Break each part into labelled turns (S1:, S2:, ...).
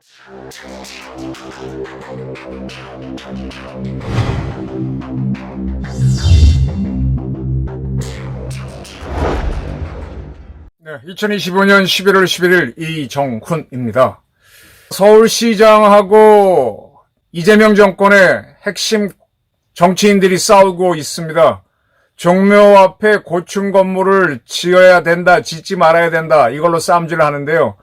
S1: 네, 2025년 11월 11일 이정훈입니다. 서울시장하고 이재명 정권의 핵심 정치인들이 싸우고 있습니다. 종묘 앞에 고층 건물을 지어야 된다, 짓지 말아야 된다, 이걸로 싸움질을 하는데요.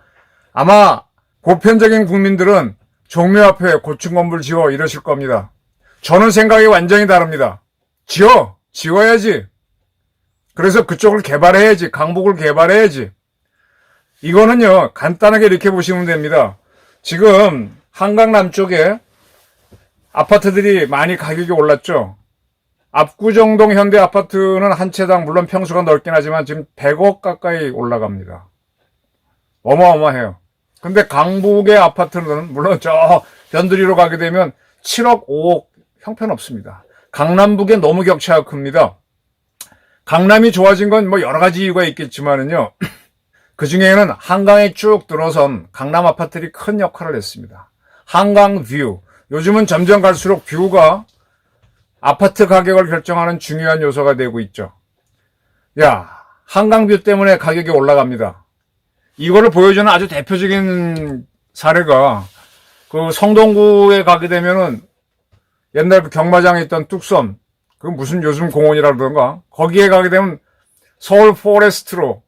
S1: 아마 보편적인 국민들은 종묘 앞에 고층 건물 지어 이러실 겁니다. 저는 생각이 완전히 다릅니다. 지어야지. 그래서 그쪽을 개발해야지. 강북을 개발해야지. 이거는요, 간단하게 이렇게 보시면 됩니다. 지금 한강 남쪽에 아파트들이 많이 가격이 올랐죠. 압구정동 현대 아파트는 한 채당 물론 평수가 넓긴 하지만 지금 100억 가까이 올라갑니다. 어마어마해요. 근데 강북의 아파트는 물론 저 변두리로 가게 되면 7억, 5억 형편없습니다. 강남북에 너무 격차가 큽니다. 강남이 좋아진 건 뭐 여러 가지 이유가 있겠지만은요. 그 중에는 한강에 쭉 들어선 강남 아파트들이 큰 역할을 했습니다. 한강 뷰. 요즘은 점점 갈수록 뷰가 아파트 가격을 결정하는 중요한 요소가 되고 있죠. 한강 뷰 때문에 가격이 올라갑니다. 이거를 보여주는 아주 대표적인 사례가 그 성동구에 가게 되면은 옛날 그 경마장에 있던 뚝섬, 그 무슨 요즘 공원이라 그러던가, 거기에 가게 되면 서울 포레스트로,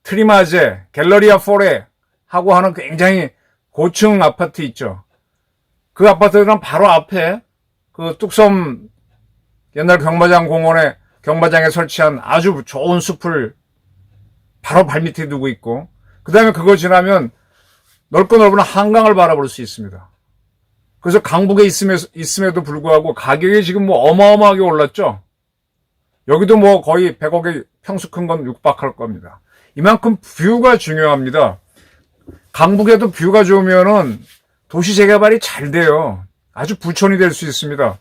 S1: 트리마제, 갤러리아 포레 하고 하는 굉장히 고층 아파트 있죠. 그 아파트는 바로 앞에 그 뚝섬 옛날 경마장에 설치한 아주 좋은 숲을 바로 발밑에 두고 있고, 그 다음에 그거 지나면 넓고 넓은 한강을 바라볼 수 있습니다. 그래서 강북에 있음에도 불구하고 가격이 지금 뭐 어마어마하게 올랐죠. 여기도 뭐 거의 100억의 평수 큰 건 육박할 겁니다. 이만큼 뷰가 중요합니다. 강북에도 뷰가 좋으면은 도시 재개발이 잘 돼요. 아주 부촌이 될 수 있습니다.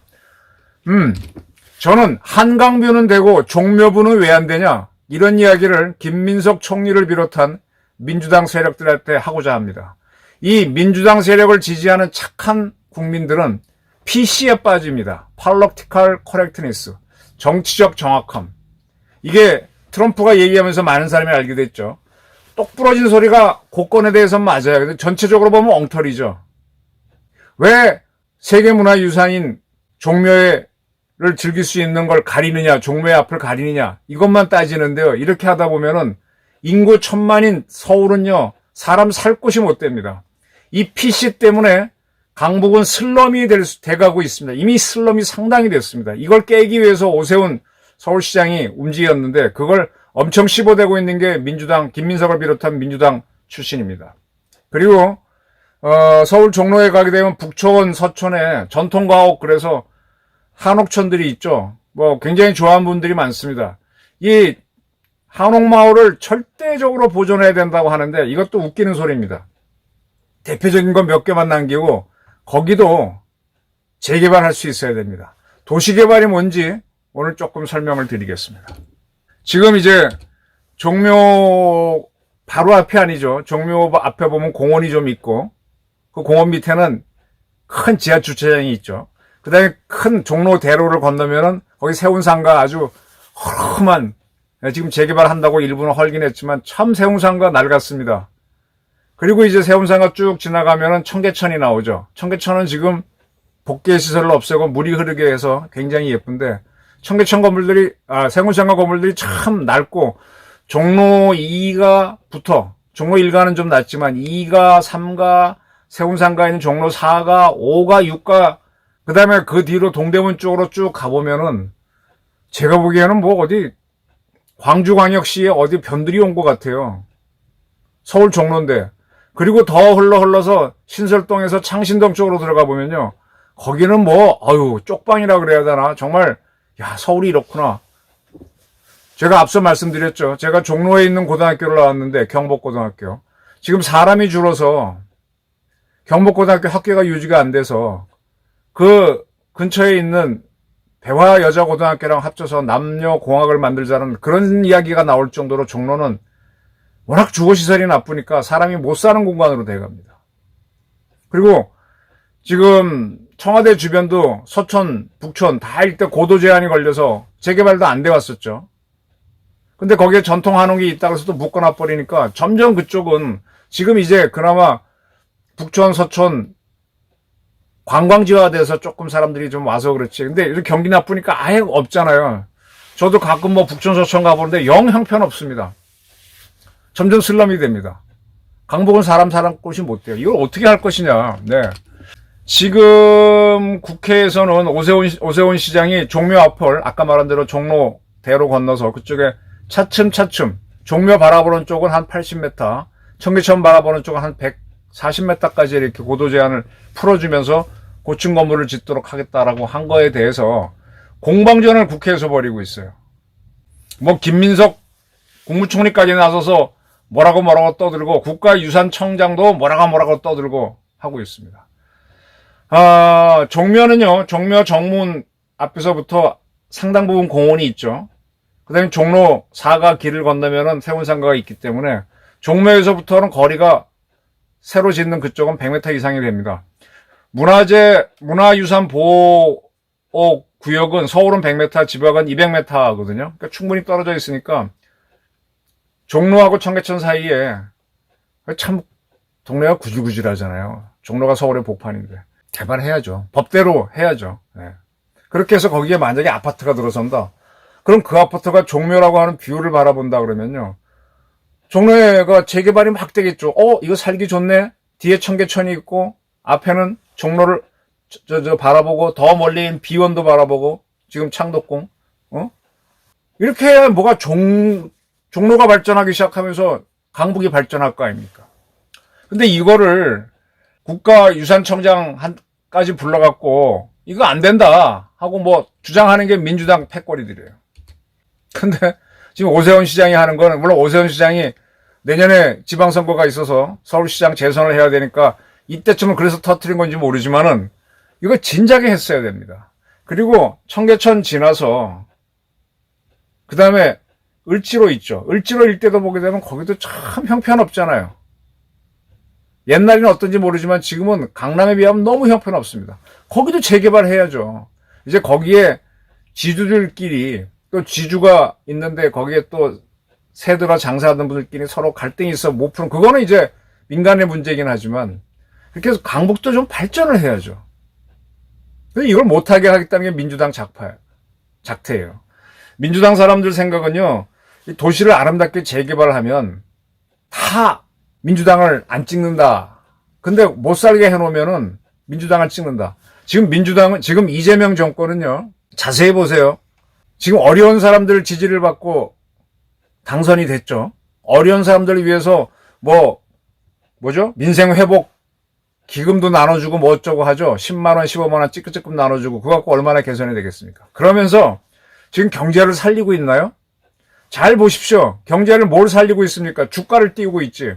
S1: 저는 한강뷰는 되고 종묘뷰는 왜 안 되냐? 이런 이야기를 김민석 총리를 비롯한 민주당 세력들한테 하고자 합니다. 이 민주당 세력을 지지하는 착한 국민들은 PC에 빠집니다. Political Correctness. 정치적 정확함. 이게 트럼프가 얘기하면서 많은 사람이 알게 됐죠. 똑 부러진 소리가 고건에 대해서는 맞아요. 근데 전체적으로 보면 엉터리죠. 왜 세계문화유산인 종묘를 즐길 수 있는 걸 가리느냐, 종묘의 앞을 가리느냐, 이것만 따지는데요. 이렇게 하다 보면은 인구 1000만인 서울은요, 사람 살 곳이 못 됩니다. 이 PC 때문에 강북은 슬럼이 돼가고 있습니다. 이미 슬럼이 상당히 됐습니다. 이걸 깨기 위해서 오세훈 서울시장이 움직였는데 그걸 엄청 씹어대고 있는 게 민주당, 김민석을 비롯한 민주당 출신입니다. 그리고 서울 종로에 가게 되면 북촌, 서촌에 전통가옥, 그래서 한옥촌들이 있죠. 뭐 굉장히 좋아하는 분들이 많습니다. 이 한옥마을을 절대적으로 보존해야 된다고 하는데 이것도 웃기는 소리입니다. 대표적인 건 몇 개만 남기고 거기도 재개발할 수 있어야 됩니다. 도시개발이 뭔지 오늘 조금 설명을 드리겠습니다. 지금 이제 종묘 바로 앞이 아니죠. 종묘 앞에 보면 공원이 좀 있고 그 공원 밑에는 큰 지하 주차장이 있죠. 그 다음에 큰 종로 대로를 건너면은 거기 세운상가 아주 허름한, 지금 재개발한다고 일부는 헐긴 했지만 참 세운상가 낡았습니다. 그리고 이제 세운상가 쭉 지나가면은 청계천이 나오죠. 청계천은 지금 복개 시설을 없애고 물이 흐르게 해서 굉장히 예쁜데 청계천 건물들이, 세운상가 건물들이 참 낡고 종로 2가 붙어, 종로 1가는 좀 낫지만 2가, 3가, 세운상가에 있는 종로 4가, 5가, 6가, 그 다음에 그 뒤로 동대문 쪽으로 쭉 가보면은 제가 보기에는 뭐 어디 광주광역시에 어디 변두리 온 것 같아요. 서울 종로인데. 그리고 더 흘러서 신설동에서 창신동 쪽으로 들어가 보면요. 거기는 뭐, 쪽방이라 그래야 되나? 정말, 서울이 이렇구나. 제가 앞서 말씀드렸죠. 제가 종로에 있는 고등학교를 나왔는데, 경복고등학교. 지금 사람이 줄어서 경복고등학교 학교가 유지가 안 돼서 그 근처에 있는 배화여자고등학교랑 합쳐서 남녀공학을 만들자는 그런 이야기가 나올 정도로 종로는 워낙 주거시설이 나쁘니까 사람이 못 사는 공간으로 돼갑니다. 그리고 지금 청와대 주변도 서촌, 북촌 다 일대 고도 제한이 걸려서 재개발도 안 돼 왔었죠. 근데 거기에 전통 한옥이 있다고 해서 또 묶어놔 버리니까 점점 그쪽은 지금 이제 그나마 북촌, 서촌 관광지화돼서 조금 사람들이 좀 와서 그렇지. 근데 이렇게 경기 나쁘니까 아예 없잖아요. 저도 가끔 뭐 북촌, 서촌 가보는데 영 형편없습니다. 점점 슬럼이 됩니다. 강북은 사람 곳이 못 돼요. 이걸 어떻게 할 것이냐. 네. 지금 국회에서는 오세훈 시장이 종묘 앞을 아까 말한 대로 종로대로 건너서 그쪽에 차츰 종묘 바라보는 쪽은 한 80m, 청계천 바라보는 쪽은 한 140m까지 이렇게 고도 제한을 풀어주면서 고층 건물을 짓도록 하겠다라고 한 거에 대해서 공방전을 국회에서 벌이고 있어요. 뭐 김민석 국무총리까지 나서서 뭐라고 떠들고 국가유산청장도 뭐라고 떠들고 하고 있습니다. 종묘는요, 종묘 정문 앞에서부터 상당 부분 공원이 있죠. 그 다음에 종로 4가 길을 건너면은 세운상가가 있기 때문에 종묘에서부터는 거리가 새로 짓는 그쪽은 100m 이상이 됩니다. 문화유산 보호 구역은 서울은 100m, 지방은 200m거든요. 그러니까 충분히 떨어져 있으니까 종로하고 청계천 사이에 참 동네가 구질구질하잖아요. 종로가 서울의 복판인데 개발해야죠. 법대로 해야죠. 네. 그렇게 해서 거기에 만약에 아파트가 들어선다. 그럼 그 아파트가 종묘라고 하는 뷰를 바라본다 그러면요. 종로가 재개발이 막 되겠죠. 이거 살기 좋네. 뒤에 청계천이 있고 앞에는 종로를 바라보고 더 멀리 비원도 바라보고 지금 창덕궁. 이렇게 해야 뭐가 종로가 발전하기 시작하면서 강북이 발전할 거 아닙니까? 근데 이거를 국가유산청장까지 불러갖고 이거 안 된다 하고 뭐 주장하는 게 민주당 패거리들이에요. 근데 지금 오세훈 시장이 하는 거는 물론 오세훈 시장이 내년에 지방선거가 있어서 서울시장 재선을 해야 되니까 이때쯤은 그래서 터뜨린 건지 모르지만은 이거 진작에 했어야 됩니다. 그리고 청계천 지나서 그 다음에 을지로 있죠. 을지로 일대도 보게 되면 거기도 참 형편없잖아요. 옛날에는 어떤지 모르지만 지금은 강남에 비하면 너무 형편없습니다. 거기도 재개발해야죠. 이제 거기에 지주들끼리 또 지주가 있는데 거기에 또 새들어 장사하는 분들끼리 서로 갈등이 있어 못 푸는 그거는 이제 민간의 문제이긴 하지만 그렇게 해서 강북도 좀 발전을 해야죠. 이걸 못하게 하겠다는 게 민주당 작태예요. 민주당 사람들 생각은요. 이 도시를 아름답게 재개발하면 다 민주당을 안 찍는다. 근데 못 살게 해놓으면은 민주당을 찍는다. 지금 이재명 정권은요. 자세히 보세요. 지금 어려운 사람들 지지를 받고 당선이 됐죠. 어려운 사람들을 위해서 뭐죠? 민생회복 기금도 나눠주고 뭐 어쩌고 하죠. 10만원, 15만원 찌끄찌끔 나눠주고 그거 갖고 얼마나 개선이 되겠습니까? 그러면서 지금 경제를 살리고 있나요? 잘 보십시오. 경제를 뭘 살리고 있습니까? 주가를 띄우고 있지.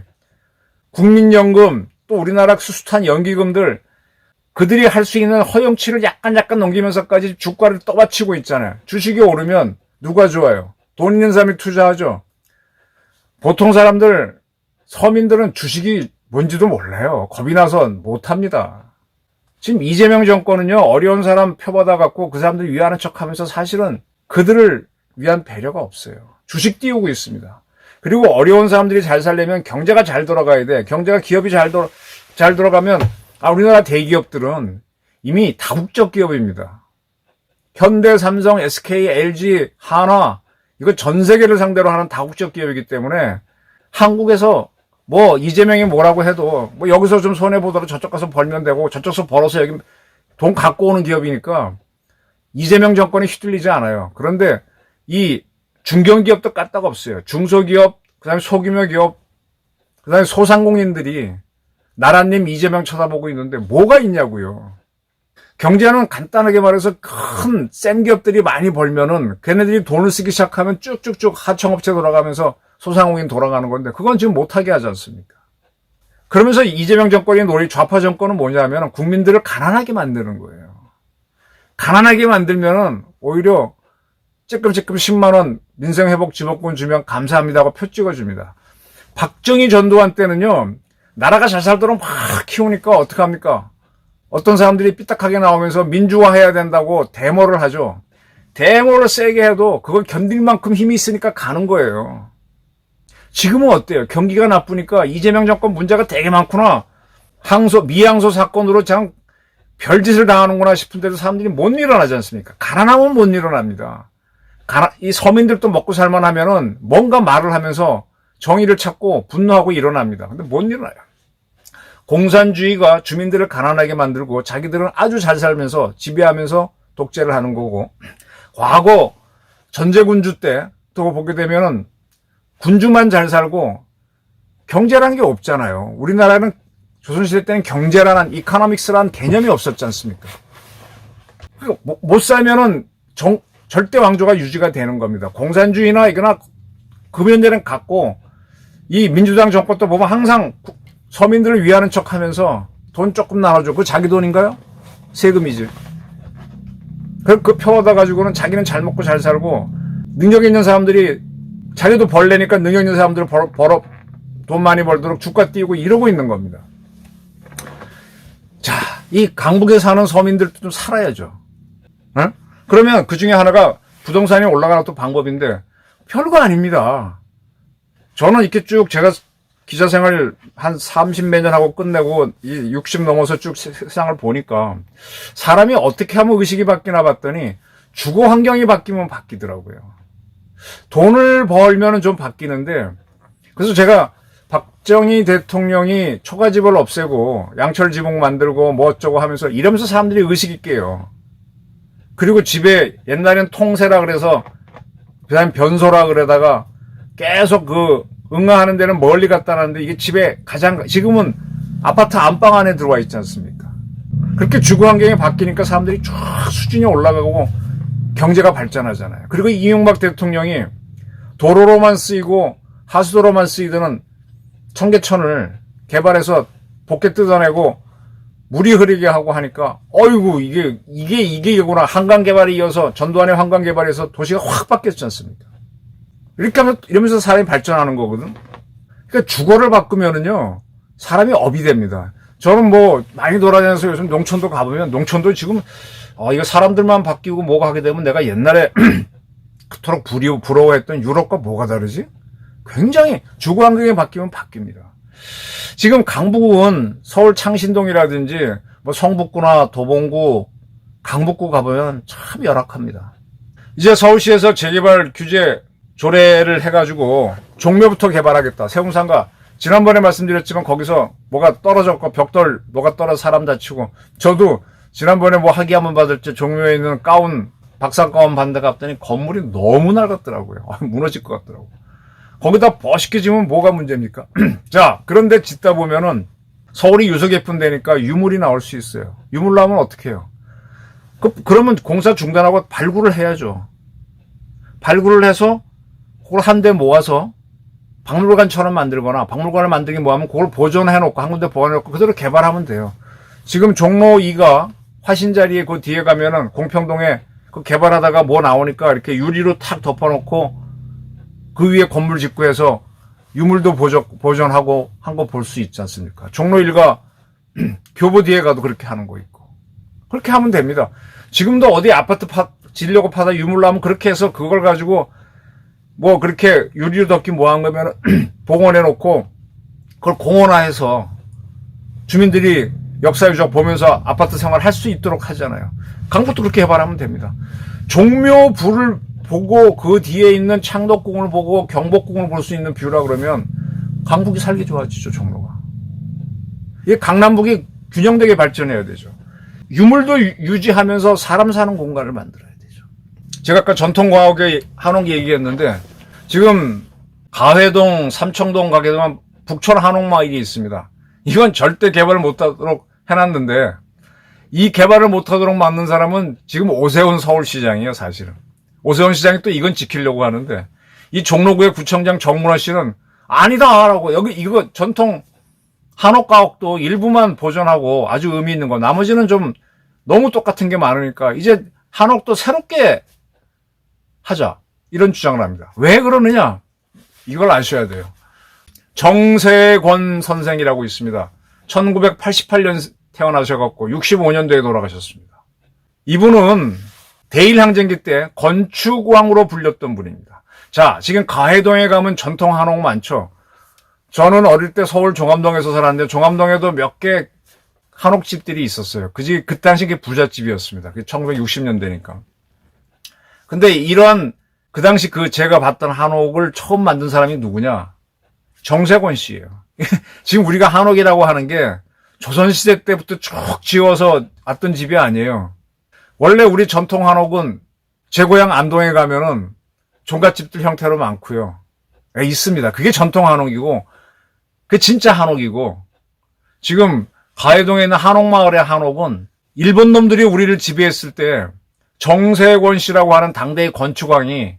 S1: 국민연금, 또 우리나라 수수탄 연기금들 그들이 할 수 있는 허용치를 약간 넘기면서까지 주가를 떠받치고 있잖아요. 주식이 오르면 누가 좋아요? 돈 있는 사람이 투자하죠. 보통 사람들, 서민들은 주식이 뭔지도 몰라요. 겁이 나서 못합니다. 지금 이재명 정권은요. 어려운 사람 표받아갖고 그 사람들 위하는 척하면서 사실은 그들을 위한 배려가 없어요. 주식 띄우고 있습니다. 그리고 어려운 사람들이 잘 살려면 경제가 잘 돌아가야 돼. 경제가 기업이 잘 돌아가면 우리나라 대기업들은 이미 다국적 기업입니다. 현대, 삼성, SK, LG, 한화 이거 전 세계를 상대로 하는 다국적 기업이기 때문에 한국에서 이재명이 뭐라고 해도 여기서 좀 손해보더라도 저쪽 가서 벌면 되고 저쪽서 벌어서 여기 돈 갖고 오는 기업이니까 이재명 정권이 휘둘리지 않아요. 그런데 이 중견기업도 까딱 없어요. 중소기업, 그 다음에 소규모 기업, 그 다음에 소상공인들이 나라님 이재명 쳐다보고 있는데 뭐가 있냐고요. 경제는 간단하게 말해서 큰 센 기업들이 많이 벌면은 걔네들이 돈을 쓰기 시작하면 쭉쭉쭉 하청업체 돌아가면서 소상공인 돌아가는 건데 그건 지금 못하게 하지 않습니까? 그러면서 이재명 정권의 노리 좌파 정권은 뭐냐면 국민들을 가난하게 만드는 거예요. 가난하게 만들면은 오히려 찔끔찔끔 10만원 민생회복 지원금 주면 감사합니다 하고 표 찍어줍니다. 박정희 전두환 때는요. 나라가 잘 살도록 막 키우니까 어떡합니까? 어떤 사람들이 삐딱하게 나오면서 민주화해야 된다고 데모를 하죠. 데모를 세게 해도 그걸 견딜 만큼 힘이 있으니까 가는 거예요. 지금은 어때요? 경기가 나쁘니까 이재명 정권 문제가 되게 많구나. 미항소 사건으로 참 별짓을 당하는구나 싶은데도 사람들이 못 일어나지 않습니까? 가난하면 못 일어납니다. 이 서민들도 먹고 살만하면은 뭔가 말을 하면서 정의를 찾고 분노하고 일어납니다. 근데 못 일어나요. 공산주의가 주민들을 가난하게 만들고 자기들은 아주 잘 살면서 지배하면서 독재를 하는 거고, 과거 전제군주 때 또 보게 되면은 군주만 잘 살고 경제라는 게 없잖아요. 우리나라는 조선시대 때는 경제라는 이코노믹스라는 개념이 없었지 않습니까? 못 살면은 절대 왕조가 유지가 되는 겁니다. 공산주의나 이거나 금연대는 갖고 이 민주당 정권도 보면 항상 서민들을 위하는 척 하면서 돈 조금 나눠줘. 그거 자기 돈인가요? 세금이지. 그 펴오다 가지고는 자기는 잘 먹고 잘 살고, 능력 있는 사람들이 자기도 벌내니까 능력 있는 사람들을 돈 많이 벌도록 주가 띄우고 이러고 있는 겁니다. 자, 이 강북에 사는 서민들도 좀 살아야죠. 응? 그러면 그 중에 하나가 부동산이 올라가는 또 방법인데, 별거 아닙니다. 저는 이렇게 쭉 제가 기자 생활 한 30몇 년 하고 끝내고 60 넘어서 쭉 세상을 보니까 사람이 어떻게 하면 의식이 바뀌나 봤더니 주거 환경이 바뀌면 바뀌더라고요. 돈을 벌면 좀 바뀌는데, 그래서 제가 박정희 대통령이 초가집을 없애고 양철지붕 만들고 뭐 어쩌고 하면서 이러면서 사람들이 의식이 깨요. 그리고 집에 옛날엔 통세라 그래서 그다음에 변소라 그러다가 계속 응아하는 데는 멀리 갖다 놨는데 이게 집에 지금은 아파트 안방 안에 들어와 있지 않습니까? 그렇게 주거 환경이 바뀌니까 사람들이 쭉 수준이 올라가고 경제가 발전하잖아요. 그리고 이명박 대통령이 도로로만 쓰이고 하수도로만 쓰이던 청계천을 개발해서 복개 뜯어내고 물이 흐르게 하고 하니까 어이구 이게구나. 한강 개발이 이어서 전두환의 한강 개발에서 도시가 확 바뀌었지 않습니까? 이렇게 하면 이러면서 사람이 발전하는 거거든. 그러니까 주거를 바꾸면은요 사람이 업이 됩니다. 저는 뭐 많이 돌아다녀서 요즘 농촌도 가보면 농촌도 지금 이거 사람들만 바뀌고 뭐가 하게 되면 내가 옛날에 그토록 부러워했던 유럽과 뭐가 다르지? 굉장히 주거 환경이 바뀌면 바뀝니다. 지금 강북은 서울 창신동이라든지 뭐 성북구나 도봉구, 강북구 가보면 참 열악합니다. 이제 서울시에서 재개발 규제 조례를 해가지고 종묘부터 개발하겠다. 세운상가 지난번에 말씀드렸지만 거기서 뭐가 떨어졌고 벽돌 뭐가 떨어져 사람 다치고, 저도 지난번에 뭐 학위 한번 받을 때 종묘에 있는 박사 가운 반대 갔더니 건물이 너무 낡았더라고요. 무너질 것 같더라고요. 거기다 멋있게 지으면 뭐가 문제입니까? 자, 그런데 짓다 보면은 서울이 유서 깊은 데니까 유물이 나올 수 있어요. 유물 나오면 어떻게 해요? 그러면 공사 중단하고 발굴을 해야죠. 발굴을 해서 그걸 한 대 모아서 박물관처럼 만들거나, 박물관을 만들기 뭐하면 그걸 보존해놓고 한 군데 보관해놓고 그대로 개발하면 돼요. 지금 종로 2가 화신자리에 그 뒤에 가면은 공평동에 그 개발하다가 뭐 나오니까 이렇게 유리로 탁 덮어놓고 그 위에 건물 짓고 해서 유물도 보존하고 한 거 볼 수 있지 않습니까? 종로 1가 교보 뒤에 가도 그렇게 하는 거 있고. 그렇게 하면 됩니다. 지금도 어디 아파트 지려고 파다 유물 나오면 그렇게 해서 그걸 가지고 뭐 그렇게 유리로 덮기 뭐 한 거면 복원해 놓고 그걸 공원화해서 주민들이 역사유적 보면서 아파트 생활 할 수 있도록 하잖아요. 강북도 그렇게 개발하면 됩니다. 종묘부를 보고 그 뒤에 있는 창덕궁을 보고 경복궁을 볼 수 있는 뷰라 그러면 강북이 살기 좋아지죠, 종로가. 이게 강남북이 균형되게 발전해야 되죠. 유물도 유지하면서 사람 사는 공간을 만들어야 되죠. 제가 아까 전통과학의 한옥 얘기했는데 지금 가회동, 삼청동 가게 되면 북촌 한옥마을이 있습니다. 이건 절대 개발을 못하도록 해놨는데 이 개발을 못하도록 만든 사람은 지금 오세훈 서울시장이에요, 사실은. 오세훈 시장이 또 이건 지키려고 하는데 이 종로구의 구청장 정문화 씨는 아니다라고, 이거 전통 한옥가옥도 일부만 보존하고 아주 의미 있는 거, 나머지는 좀 너무 똑같은 게 많으니까 이제 한옥도 새롭게 하자, 이런 주장을 합니다. 왜 그러느냐? 이걸 아셔야 돼요. 정세권 선생이라고 있습니다. 1988년 태어나셔갖고 65년도에 돌아가셨습니다. 이분은 대일항쟁기 때 건축왕으로 불렸던 분입니다. 자, 지금 가해동에 가면 전통 한옥 많죠. 저는 어릴 때 서울 종암동에서 살았는데 종암동에도 몇 개 한옥집들이 있었어요. 그 당시 그게 부잣집이었습니다. 1960년대니까. 근데 이런 그 당시 제가 봤던 한옥을 처음 만든 사람이 누구냐? 정세권 씨예요. 지금 우리가 한옥이라고 하는 게 조선시대 때부터 쭉 지어서 왔던 집이 아니에요. 원래 우리 전통 한옥은 제 고향 안동에 가면은 종갓집들 형태로 많고요. 있습니다. 그게 전통 한옥이고, 그게 진짜 한옥이고, 지금 가해동에 있는 한옥마을의 한옥은 일본 놈들이 우리를 지배했을 때 정세권 씨라고 하는 당대의 건축왕이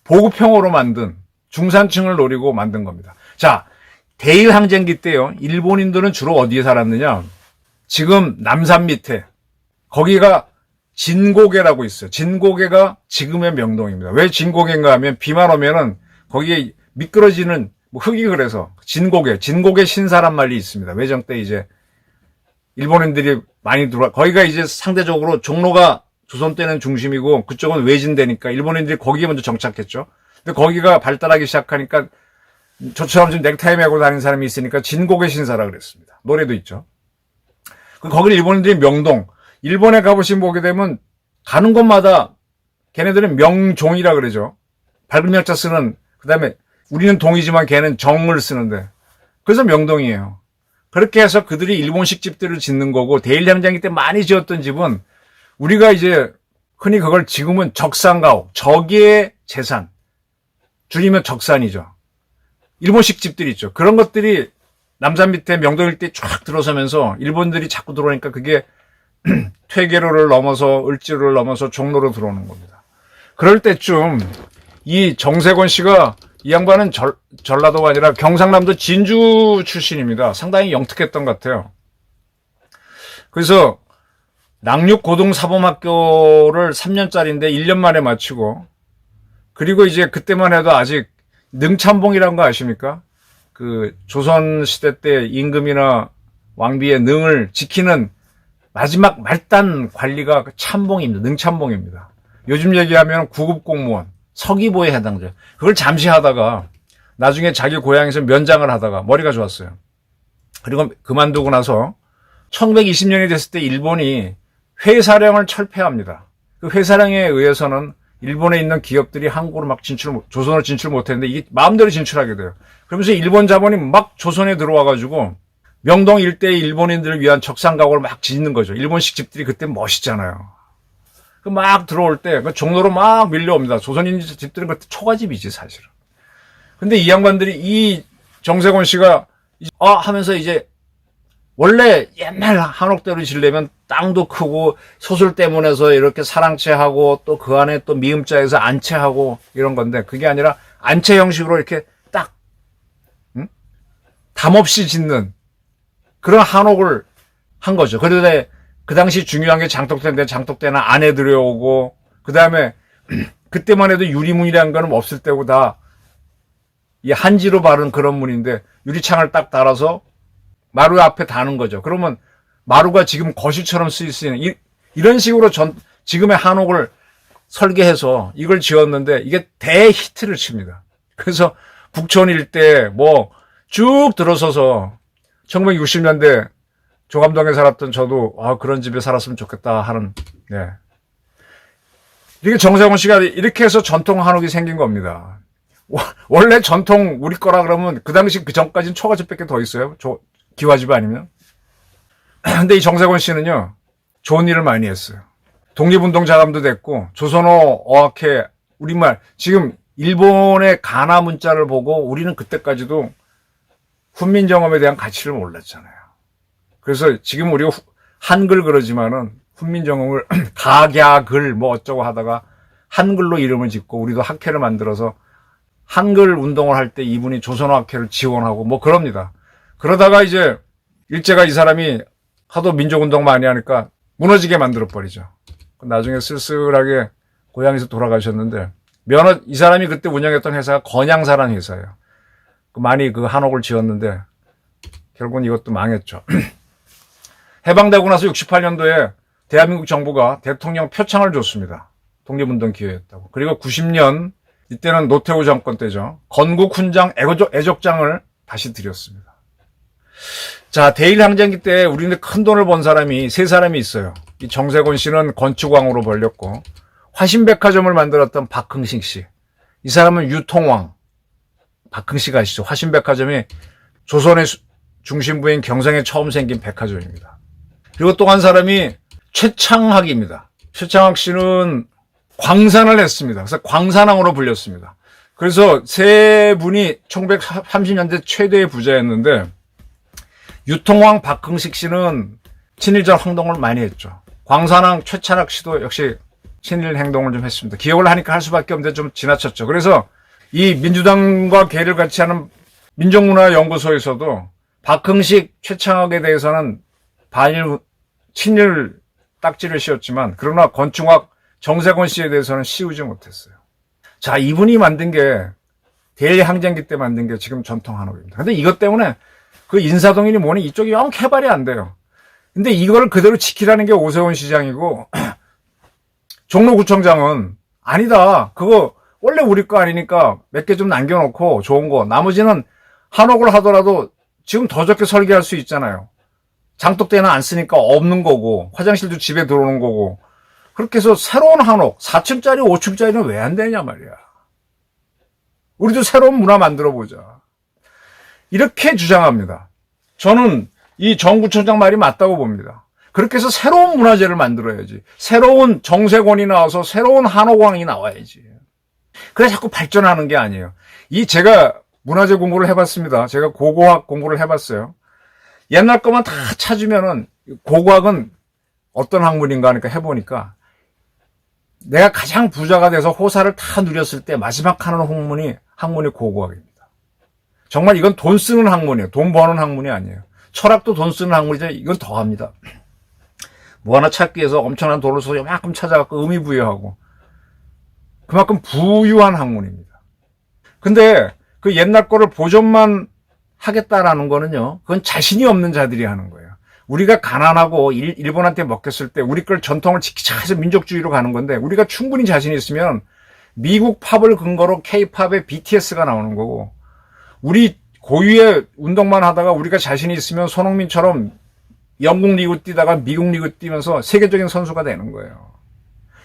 S1: 보급형으로 만든 중산층을 노리고 만든 겁니다. 자, 대일항쟁기 때요. 일본인들은 주로 어디에 살았느냐? 지금 남산 밑에 거기가 진고개라고 있어요. 진고개가 지금의 명동입니다. 왜 진고개인가 하면 비만 오면은 거기에 미끄러지는 흙이 그래서 진고개 신사란 말이 있습니다. 외정 때 이제 일본인들이 많이 거기가 이제 상대적으로 종로가 조선 때는 중심이고 그쪽은 외진되니까 일본인들이 거기에 먼저 정착했죠. 근데 거기가 발달하기 시작하니까 저처럼 지금 넥타이 메고 다니는 사람이 있으니까 진고개 신사라 그랬습니다. 노래도 있죠. 거기를 일본인들이 명동, 일본에 가보시면 보게 되면 가는 곳마다 걔네들은 명종이라 그러죠. 밝은 명자 쓰는, 그 다음에 우리는 동이지만 걔는 정을 쓰는데 그래서 명동이에요. 그렇게 해서 그들이 일본식 집들을 짓는 거고 대일항쟁기 때 많이 지었던 집은 우리가 이제 흔히 그걸 지금은 적산가옥, 적의 재산, 줄이면 적산이죠. 일본식 집들이 있죠. 그런 것들이 남산 밑에 명동 일대에 쫙 들어서면서 일본들이 자꾸 들어오니까 그게 퇴계로를 넘어서 을지로를 넘어서 종로로 들어오는 겁니다. 그럴 때쯤 이 정세권 씨가 이 양반은 전라도가 아니라 경상남도 진주 출신입니다. 상당히 영특했던 것 같아요. 그래서 낙륙고등사범학교를 3년짜리인데 1년 만에 마치고 그리고 이제 그때만 해도 아직 능참봉이라는 거 아십니까? 그 조선시대 때 임금이나 왕비의 능을 지키는 마지막 말단 관리가 참봉입니다. 능참봉입니다. 요즘 얘기하면 구급 공무원, 서기보에 해당돼요. 그걸 잠시 하다가 나중에 자기 고향에서 면장을 하다가 머리가 좋았어요. 그리고 그만두고 나서 1920년이 됐을 때 일본이 회사령을 철폐합니다. 그 회사령에 의해서는 일본에 있는 기업들이 한국으로 막 조선으로 진출 못했는데 이게 마음대로 진출하게 돼요. 그러면서 일본 자본이 막 조선에 들어와가지고 명동 일대의 일본인들을 위한 적산가옥을 막 짓는 거죠. 일본식 집들이 그때 멋있잖아요. 그 막 들어올 때 그 종로로 막 밀려옵니다. 조선인 집들은 그때 초가집이지 사실은. 근데 이 양반들이 이 정세권 씨가 하면서 이제 원래 옛날 한옥대로 지려면 땅도 크고 소술 때문에서 이렇게 사랑채하고 또 그 안에 또 미음자에서 안채하고 이런 건데 그게 아니라 안채 형식으로 이렇게 딱 담 없이 짓는 그런 한옥을 한 거죠. 그런데 그 당시 중요한 게 장독대인데 장독대는 안에 들여오고 그 다음에 그때만 해도 유리문이라는 거는 없을 때고 다 이 한지로 바른 그런 문인데 유리창을 딱 달아서 마루 앞에 다는 거죠. 그러면 마루가 지금 거실처럼 쓰일 수 있는 이런 식으로 지금의 한옥을 설계해서 이걸 지었는데 이게 대히트를 칩니다. 그래서 북촌 일대 뭐 쭉 들어서서 1960년대 조감동에 살았던 저도 그런 집에 살았으면 좋겠다 하는 이게 정세권 씨가 이렇게 해서 전통 한옥이 생긴 겁니다. 원래 전통 우리 거라 그러면 그 당시 그 전까지는 초가집밖에 더 있어요. 기와집 아니면. 근데 이 정세권 씨는요, 좋은 일을 많이 했어요. 독립운동 자감도 됐고, 조선어 어학회, 우리말, 지금 일본의 가나 문자를 보고 우리는 그때까지도 훈민정음에 대한 가치를 몰랐잖아요. 그래서 지금 우리가 한글 그러지만은 훈민정음을 각야글 뭐 어쩌고 하다가 한글로 이름을 짓고 우리도 학회를 만들어서 한글 운동을 할 때 이분이 조선어 학회를 지원하고 뭐 그럽니다. 그러다가 이제 일제가 이 사람이 하도 민족운동 많이 하니까 무너지게 만들어버리죠. 나중에 쓸쓸하게 고향에서 돌아가셨는데 이 사람이 그때 운영했던 회사가 건양사라는 회사예요. 많이 그 한옥을 지었는데 결국은 이것도 망했죠. 해방되고 나서 68년도에 대한민국 정부가 대통령 표창을 줬습니다. 독립운동 기회였다고. 그리고 90년 이때는 노태우 정권 때죠. 건국 훈장 애족장을 다시 드렸습니다. 자, 대일항쟁기 때 우리는 큰 돈을 번 사람이 세 사람이 있어요. 이 정세곤 씨는 건축왕으로 벌렸고, 화신백화점을 만들었던 박흥식 씨. 이 사람은 유통왕. 박흥식 아시죠? 화신백화점이 조선의 중심부인 경성에 처음 생긴 백화점입니다. 그리고 또 한 사람이 최창학입니다. 최창학 씨는 광산을 했습니다. 그래서 광산왕으로 불렸습니다. 그래서 세 분이 1930년대 최대의 부자였는데, 유통왕 박흥식 씨는 친일전 행동을 많이 했죠. 광산왕 최창학 씨도 역시 친일 행동을 좀 했습니다. 기억을 하니까 할 수밖에 없는데 좀 지나쳤죠. 그래서 이 민주당과 계를 같이 하는 민족문화연구소에서도 박흥식, 최창학에 대해서는 친일 딱지를 씌웠지만, 그러나 건축학 정세곤 씨에 대해서는 씌우지 못했어요. 자, 이분이 만든 게, 대일항쟁기 때 만든 게 지금 전통 한옥입니다. 근데 이것 때문에 그 인사동이니 뭐니 이쪽이 영 개발이 안 돼요. 근데 이거를 그대로 지키라는 게 오세훈 시장이고, 종로구청장은 아니다. 그거 원래 우리 거 아니니까 몇 개 좀 남겨놓고 좋은 거. 나머지는 한옥을 하더라도 지금 더 좋게 설계할 수 있잖아요. 장독대는 안 쓰니까 없는 거고, 화장실도 집에 들어오는 거고. 그렇게 해서 새로운 한옥, 4층짜리, 5층짜리는 왜 안 되냐 말이야. 우리도 새로운 문화 만들어 보자. 이렇게 주장합니다. 저는 이 정구청장 말이 맞다고 봅니다. 그렇게 해서 새로운 문화재를 만들어야지. 새로운 정세곤이 나와서 새로운 한옥왕이 나와야지. 그래 자꾸 발전하는 게 아니에요. 제가 문화재 공부를 해봤습니다. 제가 고고학 공부를 해봤어요. 옛날 것만 다 찾으면은, 고고학은 어떤 학문인가 하니까 해보니까, 내가 가장 부자가 돼서 호사를 다 누렸을 때 마지막 하는 학문이 고고학입니다. 정말 이건 돈 쓰는 학문이에요. 돈 버는 학문이 아니에요. 철학도 돈 쓰는 학문이죠. 이건 더 합니다. 뭐 하나 찾기 위해서 엄청난 돈을 써서 요만큼 찾아갖고 의미부여하고, 그만큼 부유한 학문입니다. 근데 그 옛날 거를 보존만 하겠다라는 거는요, 그건 자신이 없는 자들이 하는 거예요. 우리가 가난하고 일본한테 먹혔을 때 우리 걸 전통을 지키자 해서 민족주의로 가는 건데, 우리가 충분히 자신이 있으면 미국 팝을 근거로 K-팝의 BTS가 나오는 거고, 우리 고유의 운동만 하다가 우리가 자신이 있으면 손흥민처럼 영국 리그 뛰다가 미국 리그 뛰면서 세계적인 선수가 되는 거예요.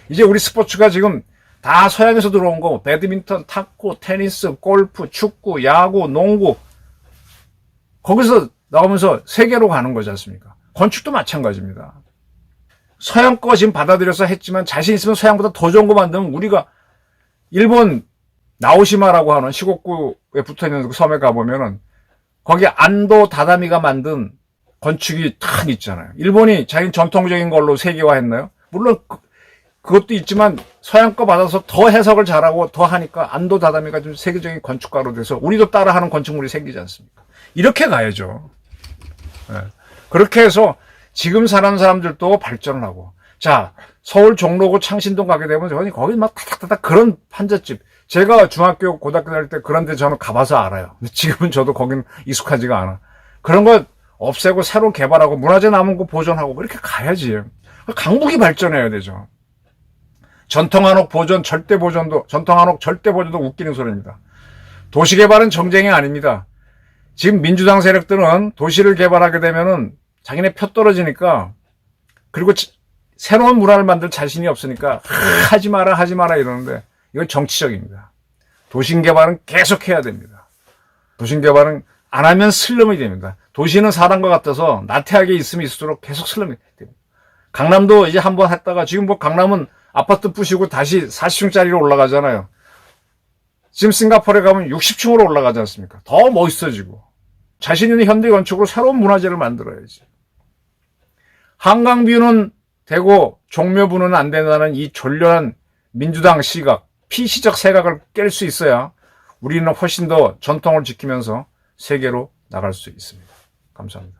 S1: 이제 우리 스포츠가 지금 다 서양에서 들어온 거, 배드민턴, 탁구, 테니스, 골프, 축구, 야구, 농구, 거기서 나오면서 세계로 가는 거지 않습니까? 건축도 마찬가지입니다. 서양 거 지금 받아들여서 했지만 자신 있으면 서양보다 더 좋은 거 만들면, 우리가 일본 나오시마라고 하는 시곡구에 붙어있는 그 섬에 가보면은 거기 안도 다다미가 만든 건축이 탁 있잖아요. 일본이 자기 전통적인 걸로 세계화했나요? 물론 그것도 있지만 서양 거 받아서 더 해석을 잘하고 더 하니까 안도 다다미가 좀 세계적인 건축가로 돼서 우리도 따라하는 건축물이 생기지 않습니까? 이렇게 가야죠. 네. 그렇게 해서 지금 사는 사람들도 발전을 하고, 자, 서울 종로구 창신동 가게 되면 거기 막 타닥타닥 그런 판잣집, 제가 중학교 고등학교 다닐 때 그런 데 저는 가봐서 알아요. 근데 지금은 저도 거긴 익숙하지가 않아. 그런 거 없애고 새로 개발하고 문화재 남은 거 보존하고 그렇게 가야지. 강북이 발전해야 되죠. 전통 한옥 절대 보존도 웃기는 소리입니다. 도시 개발은 정쟁이 아닙니다. 지금 민주당 세력들은 도시를 개발하게 되면은 자기네 표 떨어지니까, 그리고 새로운 문화를 만들 자신이 없으니까 하지 마라 이러는데, 이건 정치적입니다. 도심 개발은 계속 해야 됩니다. 도심 개발은 안 하면 슬럼이 됩니다. 도시는 사람과 같아서 나태하게 있으면 있을수록 계속 슬럼이 됩니다. 강남도 이제 한번 했다가 지금 뭐 강남은 아파트 부시고 다시 40층짜리로 올라가잖아요. 지금 싱가포르에 가면 60층으로 올라가지 않습니까? 더 멋있어지고. 자신 있는 현대 건축으로 새로운 문화재를 만들어야지. 한강뷰는 되고 종묘부는 안 된다는 이 졸렬한 민주당 시각, 피시적 세각을 깰 수 있어야 우리는 훨씬 더 전통을 지키면서 세계로 나갈 수 있습니다. 감사합니다.